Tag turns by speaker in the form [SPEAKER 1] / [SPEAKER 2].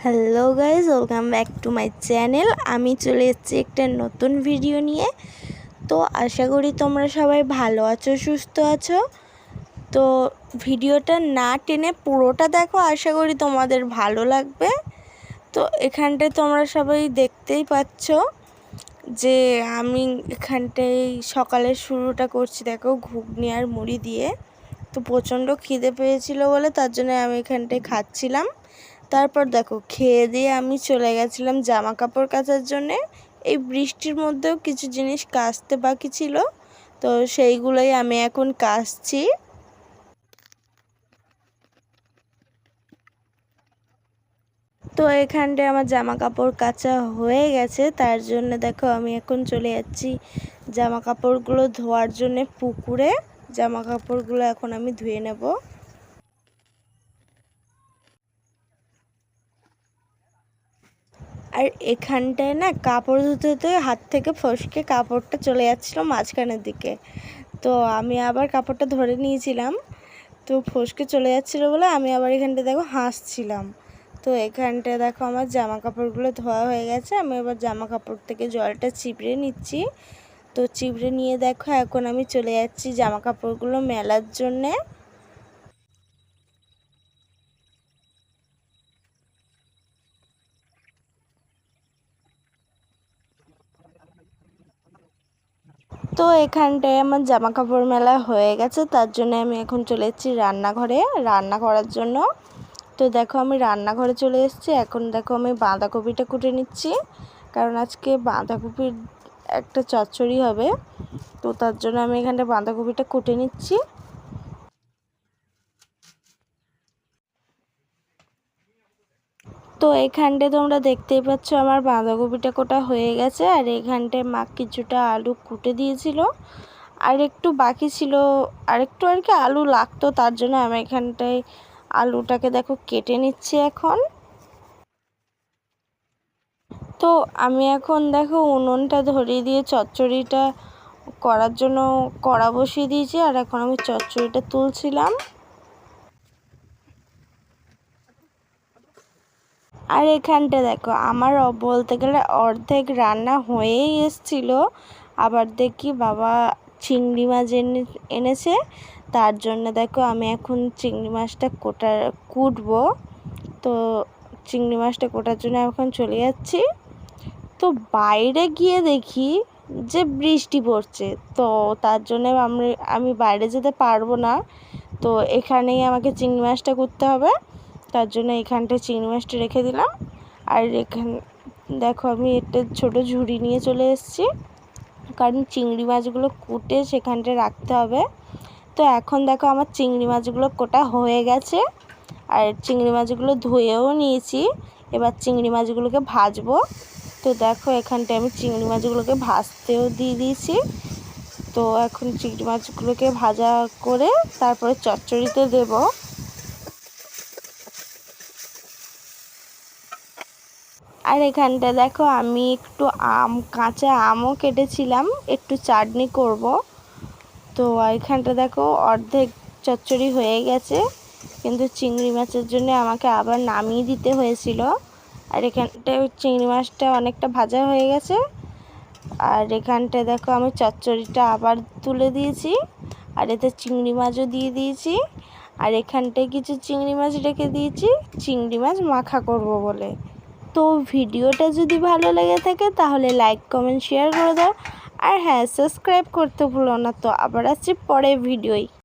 [SPEAKER 1] Hello guys, welcome back to my channel. আমি চলে এসেছি একটা নতুন ভিডিও নিয়ে। তো আশা করি তোমরা সবাই ভালো আছো, সুস্থ আছো। তো ভিডিওটা না টেনে পুরোটা দেখো, আশা করি তোমাদের ভালো লাগবে। তো এখানটায় তোমরা সবাই দেখতেই পাচ্ছ যে আমি এখানটায় সকালের শুরুটা করছি, দেখো ঘুগনি আর মুড়ি দিয়ে। তো প্রচণ্ড খিদে পেয়েছিল বলে তার জন্য আমি এখানটায় খাচ্ছিলাম। তারপর দেখো খেয়ে দিয়ে আমি চলে গেছিলাম জামা কাপড় কাচার জন্যে। এই বৃষ্টির মধ্যেও কিছু জিনিস কাচতে বাকি ছিল, তো সেইগুলোই আমি এখন কাচছি। তো এখানটায় আমার জামা কাপড় কাচা হয়ে গেছে, তার জন্য দেখো আমি এখন চলে যাচ্ছি জামা কাপড়গুলো ধোয়ার জন্য পুকুরে। জামা কাপড়গুলো এখন আমি ধুয়ে নেব। আর এখানটায় না কাপড় ধুতে ধুতে হাত থেকে ফসকে কাপড়টা চলে যাচ্ছিলো মাঝখানের দিকে। তো আমি আবার কাপড়টা ধরে নিয়েছিলাম, তো ফসকে চলে যাচ্ছিলো বলে আমি আবার এখানটায় দেখো হাসছিলাম। তো এখানটায় দেখো আমার জামা কাপড়গুলো ধোয়া হয়ে গেছে। আমি এবার জামা কাপড় থেকে জলটা চিপড়ে নিচ্ছি। তো চিপড়ে নিয়ে দেখো এখন আমি চলে যাচ্ছি জামা কাপড়গুলো মেলার জন্যে। তো এখানটায় আমার জামা কাপড় মেলা হয়ে গেছে, তার জন্য আমি এখন চলে এসেছি রান্নাঘরে রান্না করার জন্য। তো দেখো আমি রান্নাঘরে চলে এসেছি। এখন দেখো আমি বাঁধাকপিটা কুটে নিচ্ছি, কারণ আজকে বাঁধাকপির একটা চচ্চড়ি হবে। তো তার জন্য আমি এখানটা বাঁধাকপিটা কুটে নিচ্ছি। তো এখানটায় তোমরা দেখতেই পাচ্ছ আমার বাঁধাকপিটা কোটা হয়ে গেছে। আর এখানটায় মা কিছুটা আলু কুটে দিয়েছিল, আর একটু বাকি ছিল, আর একটু আর কি আলু লাগতো, তার জন্য আমি এখানটায় আলুটাকে দেখো কেটে নিচ্ছি এখন। তো আমি এখন দেখো উনুনটা ধরিয়ে দিয়ে চচ্চড়িটা করার জন্য কড়া বসিয়ে দিয়েছি, আর এখন আমি চচ্চড়িটা তুলছিলাম। আর এখানটা দেখো আমার বলতে গেলে অর্ধেক রান্না হয়েই এসছিল। আবার দেখি বাবা চিংড়ি মাছ এনেছে, তার জন্য দেখো আমি এখন চিংড়ি মাছটা কুটবো। তো চিংড়ি মাছটা কোটার জন্য এখন চলে যাচ্ছি। তো বাইরে গিয়ে দেখি যে বৃষ্টি পড়ছে, তো তার জন্য আমি বাইরে যেতে পারবো না। তো এখানেই আমাকে চিংড়ি মাছটা করতে হবে, তার জন্য এখানটায় চিংড়ি মাছটা রেখে দিলাম। আর দেখো আমি একটা ছোটো ঝুড়ি নিয়ে চলে এসেছি, কারণ চিংড়ি মাছগুলো কুটে সেখানটায় রাখতে হবে। তো এখন দেখো আমার চিংড়ি মাছগুলো কোটা হয়ে গেছে, আর চিংড়ি মাছগুলো ধুয়েও নিয়েছি। এবার চিংড়ি মাছগুলোকে ভাজবো। তো দেখো এখানটায় আমি চিংড়ি মাছগুলোকে ভাজতেও দিয়ে দিয়েছি। তো এখন চিংড়ি মাছগুলোকে ভাজা করে তারপরে চচ্চড়িতে দেব। আর এখানটা দেখো আমি একটু কাঁচা আমও কেটেছিলাম, একটু চাটনি করব। তো এখানটা দেখো অর্ধেক চচ্চড়ি হয়ে গেছে, কিন্তু চিংড়ি মাছের জন্য আমাকে আবার নামিয়ে দিতে হয়েছিল। আর এখানটায় চিংড়ি মাছটা অনেকটা ভাজা হয়ে গেছে। আর এখানটায় দেখো আমি চচ্চড়িটা আবার তুলে দিয়েছি, আর এতে চিংড়ি মাছও দিয়ে দিয়েছি। আর এখানটায় কিছু চিংড়ি মাছ রেখে দিয়েছি চিংড়ি মাছ মাখা করব বলে। তো ভিডিওটা যদি ভালো লেগে থাকে তাহলে লাইক কমেন্ট শেয়ার করে দাও। আর হ্যাঁ, সাবস্ক্রাইব করতে ভুলো না। তো আবার আসছি পরের ভিডিওয়।